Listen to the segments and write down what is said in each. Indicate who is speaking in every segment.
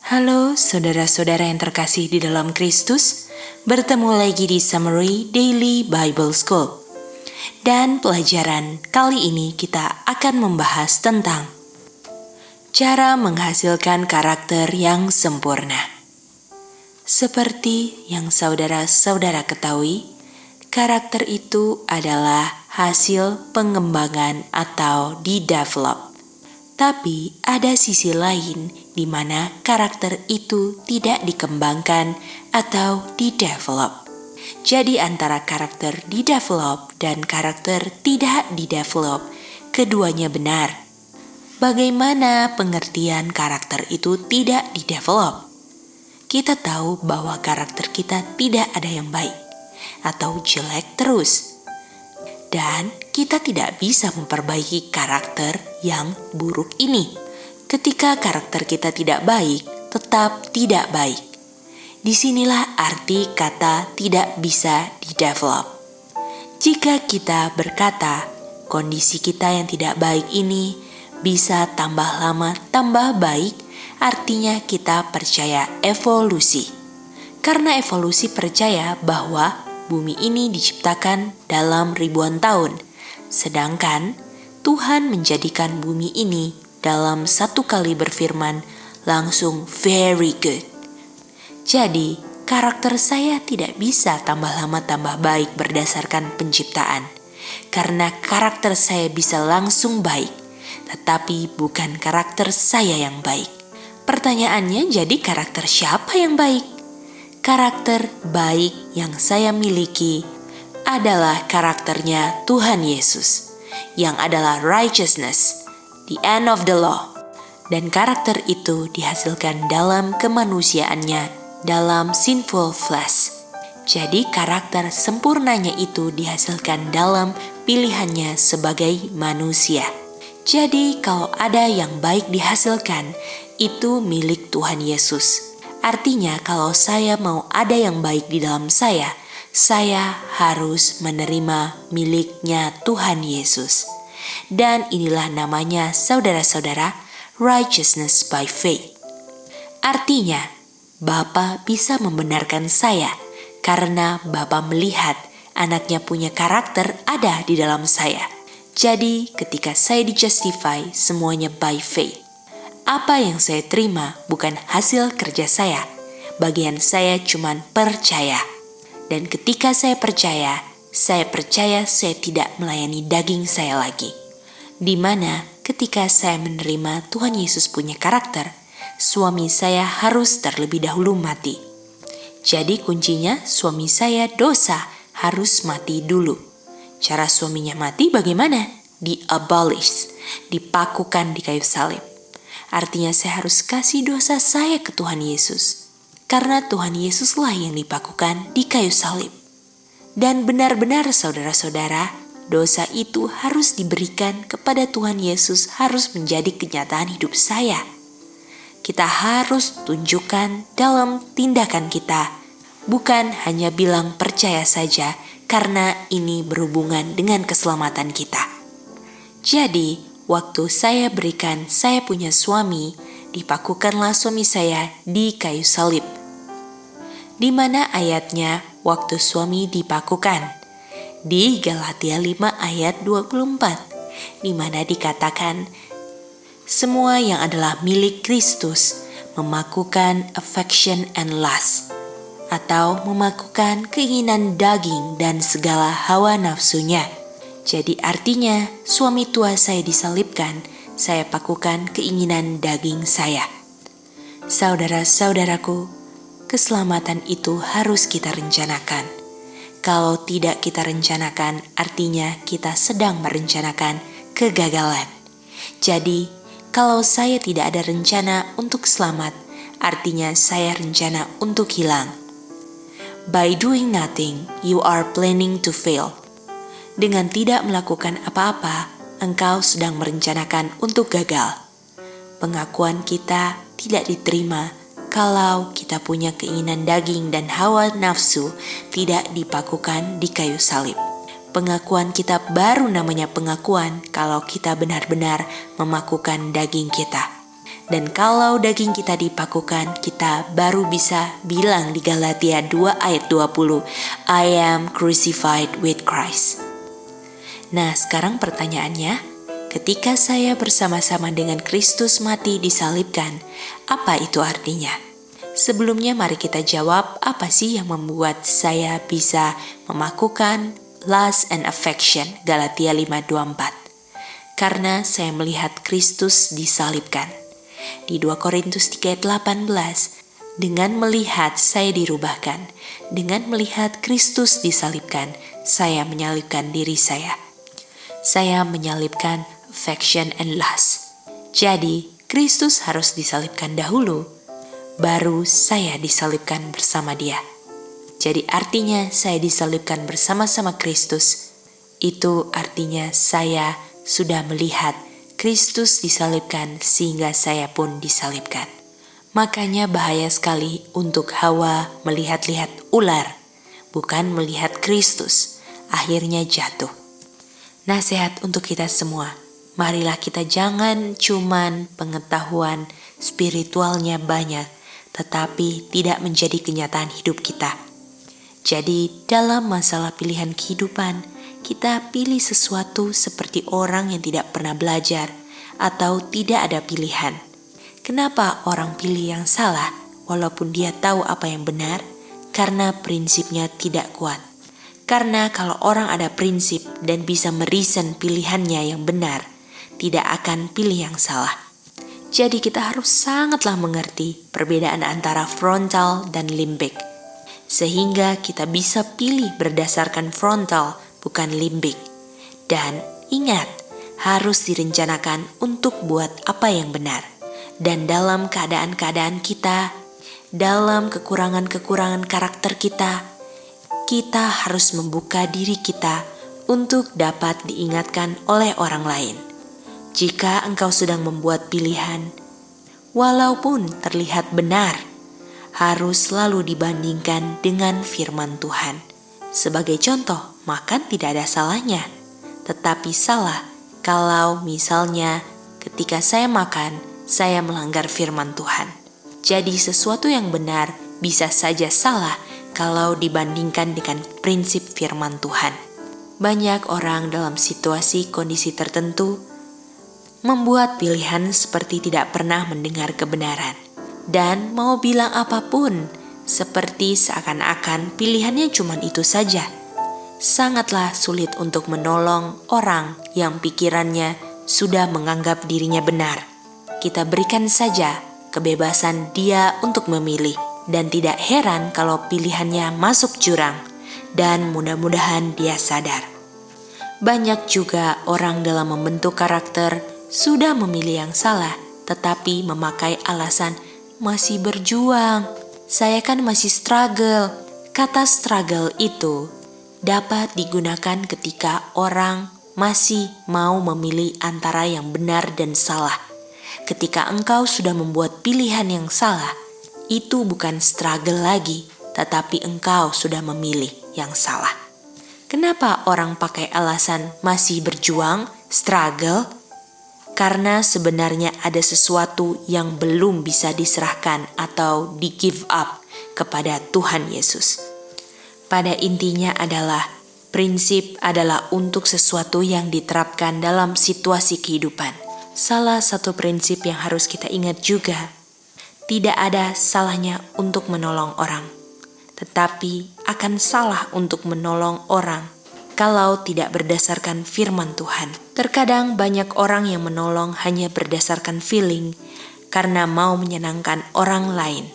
Speaker 1: Halo saudara-saudara yang terkasih di dalam Kristus, bertemu lagi di Summary Daily Bible School. Dan pelajaran kali ini kita akan membahas tentang cara menghasilkan karakter yang sempurna. Seperti yang saudara-saudara ketahui, karakter itu adalah hasil pengembangan atau di-develop. Tapi ada sisi lain di mana karakter itu tidak dikembangkan atau di-develop. Jadi antara karakter di-develop dan karakter tidak di-develop, keduanya benar. Bagaimana pengertian karakter itu tidak di-develop? Kita tahu bahwa karakter kita tidak ada yang baik atau jelek terus. Dan kita tidak bisa memperbaiki karakter yang buruk ini. Ketika karakter kita tidak baik, tetap tidak baik. Disinilah arti kata tidak bisa di-develop. Jika kita berkata, kondisi kita yang tidak baik ini bisa tambah lama tambah baik, artinya kita percaya evolusi. Karena evolusi percaya bahwa bumi ini diciptakan dalam ribuan tahun, sedangkan Tuhan menjadikan bumi ini dalam satu kali berfirman langsung very good. Jadi, karakter saya tidak bisa tambah lama tambah baik berdasarkan penciptaan, karena karakter saya bisa langsung baik, tetapi bukan karakter saya yang baik. Pertanyaannya, jadi karakter siapa yang baik? Karakter baik yang saya miliki adalah karakternya Tuhan Yesus, yang adalah righteousness, the end of the law. Dan karakter itu dihasilkan dalam kemanusiaannya, dalam sinful flesh. Jadi karakter sempurnanya itu dihasilkan dalam pilihannya sebagai manusia. Jadi kalau ada yang baik dihasilkan, itu milik Tuhan Yesus. Artinya kalau saya mau ada yang baik di dalam saya harus menerima miliknya Tuhan Yesus. Dan inilah namanya saudara-saudara, righteousness by faith. Artinya, Bapa bisa membenarkan saya karena Bapa melihat anaknya punya karakter ada di dalam saya. Jadi ketika saya di-justify, semuanya by faith. Apa yang saya terima bukan hasil kerja saya. Bagian saya cuma percaya. Dan ketika saya percaya saya tidak melayani daging saya lagi. Di mana ketika saya menerima Tuhan Yesus punya karakter, suami saya harus terlebih dahulu mati. Jadi kuncinya suami saya dosa harus mati dulu. Cara suaminya mati bagaimana? Di-abolish, dipakukan di kayu salib. Artinya saya harus kasih dosa saya ke Tuhan Yesus. Karena Tuhan Yesuslah yang dipakukan di kayu salib. Dan benar-benar saudara-saudara, dosa itu harus diberikan kepada Tuhan Yesus, harus menjadi kenyataan hidup saya. Kita harus tunjukkan dalam tindakan kita. Bukan hanya bilang percaya saja, karena ini berhubungan dengan keselamatan kita. Jadi, waktu saya punya suami, dipakukanlah suami saya di kayu salib. Di mana ayatnya waktu suami dipakukan? Di Galatia 5 ayat 24, di mana dikatakan, semua yang adalah milik Kristus memakukan affection and lust, atau memakukan keinginan daging dan segala hawa nafsunya. Jadi artinya suami tua saya disalibkan, saya pakukan keinginan daging saya. Saudara-saudaraku, keselamatan itu harus kita rencanakan. Kalau tidak kita rencanakan, artinya kita sedang merencanakan kegagalan. Jadi, kalau saya tidak ada rencana untuk selamat, artinya saya rencana untuk hilang. By doing nothing, you are planning to fail. Dengan tidak melakukan apa-apa, engkau sedang merencanakan untuk gagal. Pengakuan kita tidak diterima kalau kita punya keinginan daging dan hawa nafsu tidak dipakukan di kayu salib. Pengakuan kita baru namanya pengakuan kalau kita benar-benar memakukan daging kita. Dan kalau daging kita dipakukan, kita baru bisa bilang di Galatia 2 ayat 20, I am crucified with Christ. Nah, sekarang pertanyaannya, ketika saya bersama-sama dengan Kristus mati disalibkan, apa itu artinya? Sebelumnya mari kita jawab, apa sih yang membuat saya bisa memakukan lust and affection, Galatia 5:24. Karena saya melihat Kristus disalibkan. Di 2 Korintus 3 ayat 18, dengan melihat saya dirubahkan, dengan melihat Kristus disalibkan, saya menyalibkan diri saya. Saya menyalibkan affection and lust. Jadi, Kristus harus disalibkan dahulu, baru saya disalibkan bersama Dia. Jadi artinya saya disalibkan bersama-sama Kristus, itu artinya saya sudah melihat Kristus disalibkan sehingga saya pun disalibkan. Makanya bahaya sekali untuk Hawa melihat-lihat ular, bukan melihat Kristus, akhirnya jatuh. Nasihat untuk kita semua, marilah kita jangan cuman pengetahuan spiritualnya banyak, tetapi tidak menjadi kenyataan hidup kita. Jadi dalam masalah pilihan kehidupan, kita pilih sesuatu seperti orang yang tidak pernah belajar atau tidak ada pilihan. Kenapa orang pilih yang salah walaupun dia tahu apa yang benar? Karena prinsipnya tidak kuat. Karena kalau orang ada prinsip dan bisa mereason pilihannya yang benar, tidak akan pilih yang salah. Jadi kita harus sangatlah mengerti perbedaan antara frontal dan limbik, sehingga kita bisa pilih berdasarkan frontal bukan limbik. Dan ingat, harus direncanakan untuk buat apa yang benar. Dan dalam keadaan-keadaan kita, dalam kekurangan-kekurangan karakter kita harus membuka diri kita untuk dapat diingatkan oleh orang lain. Jika engkau sedang membuat pilihan, walaupun terlihat benar, harus selalu dibandingkan dengan firman Tuhan. Sebagai contoh, makan tidak ada salahnya, tetapi salah kalau misalnya ketika saya makan, saya melanggar firman Tuhan. Jadi sesuatu yang benar bisa saja salah kalau dibandingkan dengan prinsip firman Tuhan. Banyak orang dalam situasi kondisi tertentu membuat pilihan seperti tidak pernah mendengar kebenaran. Dan mau bilang apapun, seperti seakan-akan pilihannya cuma itu saja. Sangatlah sulit untuk menolong orang yang pikirannya sudah menganggap dirinya benar. Kita berikan saja kebebasan dia untuk memilih, dan tidak heran kalau pilihannya masuk jurang, dan mudah-mudahan dia sadar. Banyak juga orang dalam membentuk karakter sudah memilih yang salah, tetapi memakai alasan masih berjuang, saya kan masih struggle. Kata struggle itu dapat digunakan ketika orang masih mau memilih antara yang benar dan salah. Ketika engkau sudah membuat pilihan yang salah, itu bukan struggle lagi, tetapi engkau sudah memilih yang salah. Kenapa orang pakai alasan masih berjuang, struggle? Karena sebenarnya ada sesuatu yang belum bisa diserahkan atau di-give up kepada Tuhan Yesus. Pada intinya adalah, prinsip adalah untuk sesuatu yang diterapkan dalam situasi kehidupan. Salah satu prinsip yang harus kita ingat juga, tidak ada salahnya untuk menolong orang, tetapi akan salah untuk menolong orang kalau tidak berdasarkan firman Tuhan. Terkadang banyak orang yang menolong hanya berdasarkan feeling karena mau menyenangkan orang lain.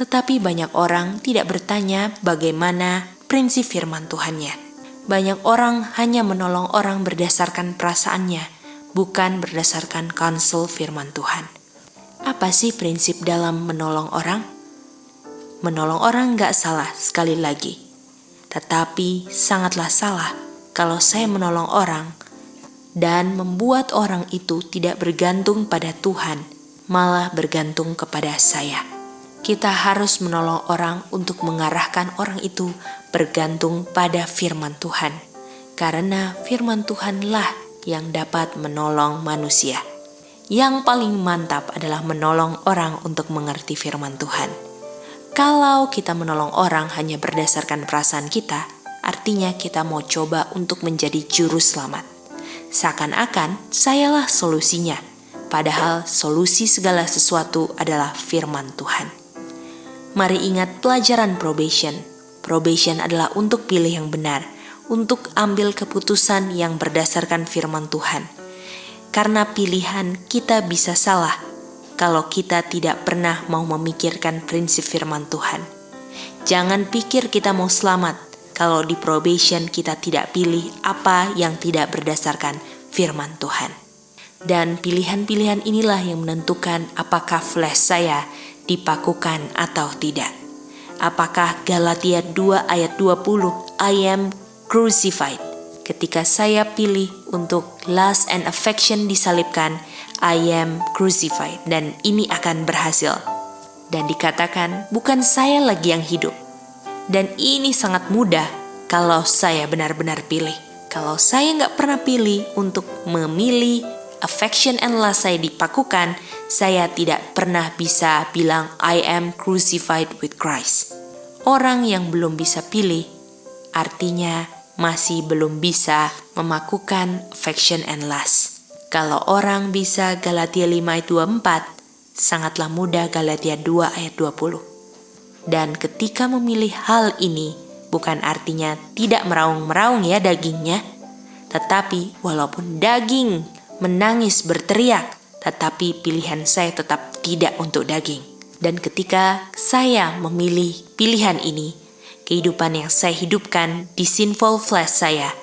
Speaker 1: Tetapi banyak orang tidak bertanya bagaimana prinsip firman Tuhannya. Banyak orang hanya menolong orang berdasarkan perasaannya, bukan berdasarkan counsel firman Tuhan. Apa sih prinsip dalam menolong orang? Menolong orang gak salah sekali lagi. Tetapi sangatlah salah kalau saya menolong orang dan membuat orang itu tidak bergantung pada Tuhan, malah bergantung kepada saya. Kita harus menolong orang untuk mengarahkan orang itu bergantung pada firman Tuhan, karena firman Tuhanlah yang dapat menolong manusia. Yang paling mantap adalah menolong orang untuk mengerti firman Tuhan. Kalau kita menolong orang hanya berdasarkan perasaan kita, artinya kita mau coba untuk menjadi juru selamat. Seakan-akan sayalah solusinya, padahal solusi segala sesuatu adalah firman Tuhan. Mari ingat pelajaran probation. Probation adalah untuk pilih yang benar, untuk ambil keputusan yang berdasarkan firman Tuhan. Karena pilihan kita bisa salah kalau kita tidak pernah mau memikirkan prinsip firman Tuhan. Jangan pikir kita mau selamat kalau di probation kita tidak pilih apa yang tidak berdasarkan firman Tuhan. Dan pilihan-pilihan inilah yang menentukan apakah flesh saya dipakukan atau tidak. Apakah Galatia 2 ayat 20, I am crucified. Ketika saya pilih untuk lust and affection disalibkan, I am crucified, dan ini akan berhasil. Dan dikatakan, bukan saya lagi yang hidup. Dan ini sangat mudah kalau saya benar-benar pilih. Kalau saya nggak pernah pilih untuk memilih affection and lust saya dipakukan, saya tidak pernah bisa bilang I am crucified with Christ. Orang yang belum bisa pilih, artinya masih belum bisa memakukan affection and lust. Kalau orang bisa Galatia 5 ayat 24, sangatlah mudah Galatia 2 ayat 20. Dan ketika memilih hal ini, bukan artinya tidak meraung-meraung ya dagingnya, tetapi walaupun daging menangis berteriak, tetapi pilihan saya tetap tidak untuk daging. Dan ketika saya memilih pilihan ini, kehidupan yang saya hidupkan di sinful flesh saya,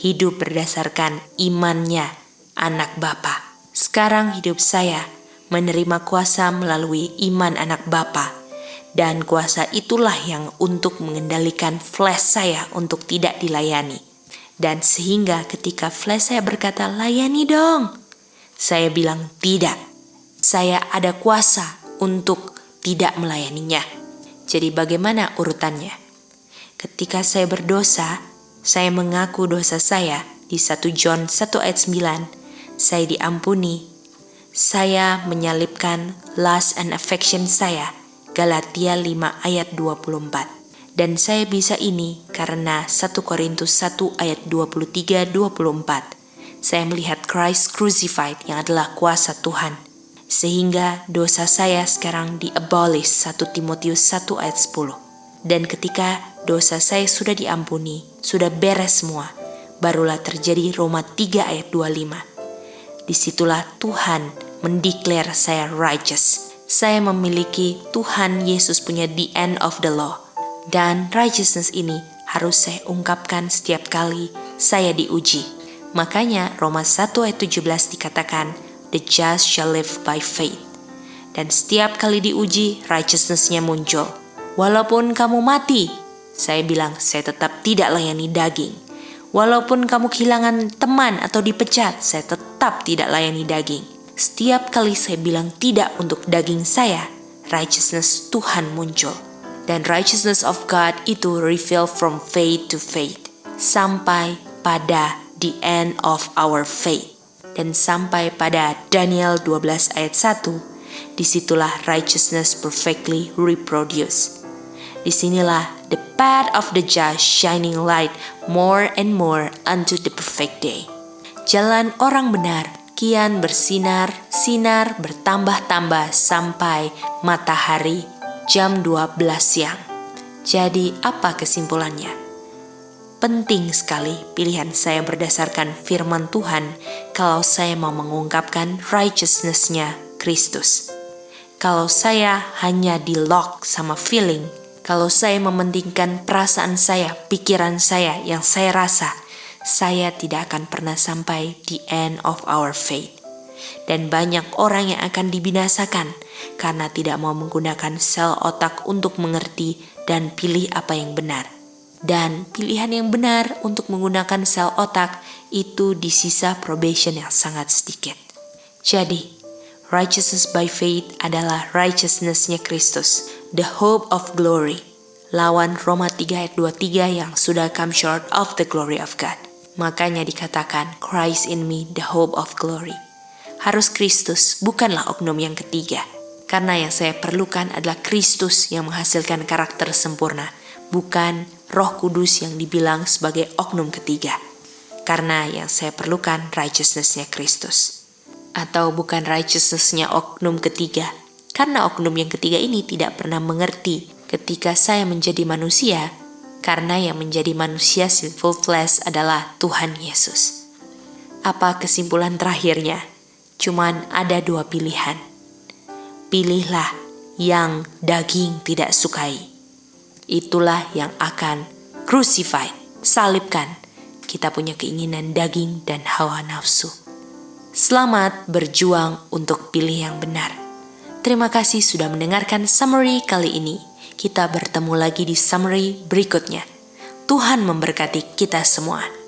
Speaker 1: hidup berdasarkan imannya anak Bapa. Sekarang hidup saya menerima kuasa melalui iman anak Bapa. Dan kuasa itulah yang untuk mengendalikan flesh saya untuk tidak dilayani. Dan sehingga ketika flesh saya berkata, layani dong, saya bilang tidak. Saya ada kuasa untuk tidak melayaninya. Jadi bagaimana urutannya? Ketika saya berdosa, saya mengaku dosa saya di 1 John 1 ayat 9, saya diampuni. Saya menyalibkan lust and affection saya, Galatia 5 ayat 24. Dan saya bisa ini karena 1 Korintus 1 ayat 23-24. Saya melihat Christ crucified yang adalah kuasa Tuhan. Sehingga dosa saya sekarang di-abolish, 1 Timotius 1 ayat 10. Dan ketika dosa saya sudah diampuni, sudah beres semua, barulah terjadi Roma 3 ayat 25. Disitulah Tuhan mendeklar saya righteous. Saya memiliki Tuhan Yesus punya the end of the law. Dan righteousness ini harus saya ungkapkan setiap kali saya diuji. Makanya Roma 1 ayat 17 dikatakan, the just shall live by faith. Dan setiap kali diuji, righteousness-nya muncul. Walaupun kamu mati, saya bilang, saya tetap tidak layani daging. Walaupun kamu kehilangan teman atau dipecat, saya tetap tidak layani daging. Setiap kali saya bilang tidak untuk daging saya, righteousness Tuhan muncul. Dan righteousness of God itu reveal from faith to faith. Sampai pada the end of our faith. Dan sampai pada Daniel 12 ayat 1, disitulah righteousness perfectly reproduced. Disinilah the path of the just shining light more and more unto the perfect day. Jalan orang benar kian bersinar bertambah-tambah sampai matahari jam 12 siang. Jadi apa kesimpulannya? Penting sekali pilihan saya berdasarkan firman Tuhan kalau saya mau mengungkapkan righteousness-nya Kristus. Kalau saya hanya di-lock sama feeling, kalau saya mementingkan perasaan saya, pikiran saya yang saya rasa, saya tidak akan pernah sampai the end of our faith. Dan banyak orang yang akan dibinasakan karena tidak mau menggunakan sel otak untuk mengerti dan pilih apa yang benar. Dan pilihan yang benar untuk menggunakan sel otak itu di sisa probation yang sangat sedikit. Jadi, righteousness by faith adalah righteousness-nya Kristus, the hope of glory. Lawan Roma 3 ayat 23 yang sudah come short of the glory of God. Makanya dikatakan Christ in me, the hope of glory. harus Kristus, bukanlah oknum yang ketiga. Karena yang saya perlukan adalah Kristus yang menghasilkan karakter sempurna, bukan Roh Kudus yang dibilang sebagai oknum ketiga. Karena yang saya perlukan righteousness-nya Kristus. Atau bukan righteousness-nya oknum ketiga. Karena oknum yang ketiga ini tidak pernah mengerti ketika saya menjadi manusia, karena yang menjadi manusia sinful flesh adalah Tuhan Yesus. Apa kesimpulan terakhirnya? Cuman ada dua pilihan. Pilihlah yang daging tidak sukai. Itulah yang akan crucified, salibkan. Kita punya keinginan daging dan hawa nafsu. Selamat berjuang untuk pilih yang benar. Terima kasih sudah mendengarkan summary kali ini. Kita bertemu lagi di summary berikutnya. Tuhan memberkati kita semua.